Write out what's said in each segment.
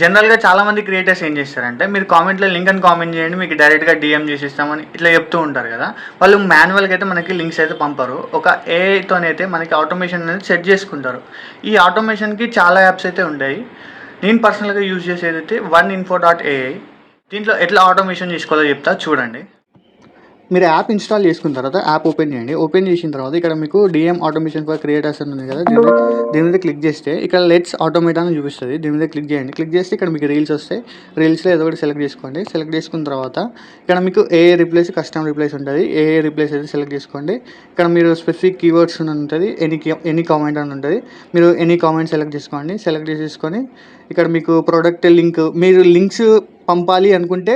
జనరల్‌గా చాలామంది క్రియేటర్స్ ఏం చేస్తారంటే, మీరు కామెంట్‌లో లింక్ అని కామెంట్ చేయండి. మీకు డైరెక్ట్‌గా డీఎం చేసిస్తామని ఇట్లా చెప్తూ ఉంటారు కదా! వాళ్ళు మాన్యువల్‌గా అయితే మనకి లింక్స్ అయితే పంపరు. ఒక ఏఐతోనైతే మనకి ఆటోమేషన్ అనేది సెట్ చేసుకుంటారు. ఈ ఆటోమేషన్‌కి చాలా యాప్స్ అయితే ఉంటాయి. నేను పర్సనల్‌గా యూజ్ చేసేదైతే OneInfo.ai. దీంట్లో ఎట్లా ఆటోమేషన్ చేసుకోవాలో చెప్తా చూడండి. మీరు యాప్ ఇన్స్టాల్ చేసుకున్న తర్వాత యాప్ ఓపెన్ చేయండి. ఓపెన్ చేసిన తర్వాత ఇక్కడ మీకు డీఎం ఆటోమేషన్ ఫర్ క్రియేటర్స్ అని ఉంది కదా! దీని మీద క్లిక్ చేస్తే ఇక్కడ లెట్స్ ఆటోమేట్ అని చూపిస్తుంది. దీని మీద క్లిక్ చేయండి. క్లిక్ చేస్తే ఇక్కడ మీకు రీల్స్ వస్తాయి. రీల్స్‌లో ఏదో ఒకటి సెలెక్ట్ చేసుకోండి. సెలెక్ట్ చేసుకున్న తర్వాత ఇక్కడ మీకు ఏఐ రిప్లేస్, కస్టమ్ రిప్లేస్ ఉంటుంది. ఏఐ రిప్లేస్ అయితే సెలెక్ట్ చేసుకోండి. ఇక్కడ మీరు స్పెసిఫిక్ కీవర్డ్స్ అని ఉంటుంది. ఎనీ కామెంట్ అని ఉంటుంది. మీరు ఎనీ కామెంట్ సెలెక్ట్ చేసుకోండి. సెలెక్ట్ చేసేసుకొని ఇక్కడ మీకు ప్రోడక్ట్ లింక్, మీరు లింక్స్ పంపాలి అనుకుంటే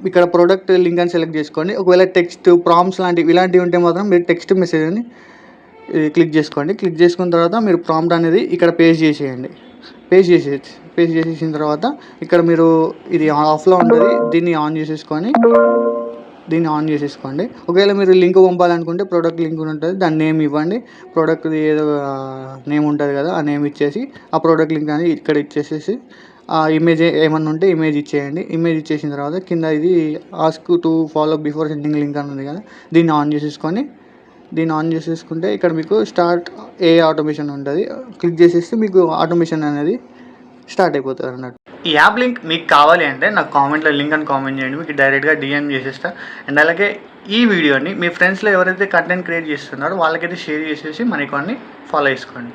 ఇక్కడ ప్రోడక్ట్ లింక్ అని సెలెక్ట్ చేసుకోండి. ఒకవేళ టెక్స్ట్ ప్రాంప్ట్స్ ఇలాంటివి ఉంటే మాత్రం మీరు టెక్స్ట్ మెసేజ్ అని క్లిక్ చేసుకోండి. క్లిక్ చేసుకున్న తర్వాత మీరు ప్రాంప్ట్ అనేది ఇక్కడ పేస్ట్ చేసేయండి. పేస్ట్ చేసేసిన తర్వాత ఇక్కడ మీరు ఇది ఆఫ్లో ఉంటుంది. దీన్ని ఆన్ చేసేసుకోండి. ఒకవేళ మీరు లింక్ పంపాలనుకుంటే ప్రోడక్ట్ లింక్ ఉంటుంది. దాని నేమ్ ఇవ్వండి. ప్రోడక్ట్ది ఏదో నేమ్ ఉంటుంది కదా, ఆ నేమ్ ఇచ్చేసి ఆ ప్రోడక్ట్ లింక్ అనేది ఇక్కడ ఇచ్చేసేసి ఆ ఇమేజ్ ఏమన్నా ఉంటే ఇమేజ్ ఇచ్చేయండి. ఇమేజ్ ఇచ్చేసిన తర్వాత కింద ఇది ask to follow before sending link అని ఉంది కదా, దీన్ని ఆన్ చేసేసుకుంటే ఇక్కడ మీకు స్టార్ట్ ఏఐ ఆటోమేషన్ ఉంటుంది. క్లిక్ చేసేస్తే మీకు ఆటోమేషన్ అనేది స్టార్ట్ అయిపోతుంది అన్నట్టు. ఈ యాప్ లింక్ మీకు కావాలి అంటే నాకు కామెంట్లో లింక్ అని కామెంట్ చేయండి. మీకు డైరెక్ట్గా డిఎం చేసేస్తా. అండ్ అలాగే ఈ వీడియోని మీ ఫ్రెండ్స్లో ఎవరైతే కంటెంట్ క్రియేట్ చేస్తున్నారో వాళ్ళకైతే షేర్ చేసేసి మనకి ఫాలో చేసుకోండి.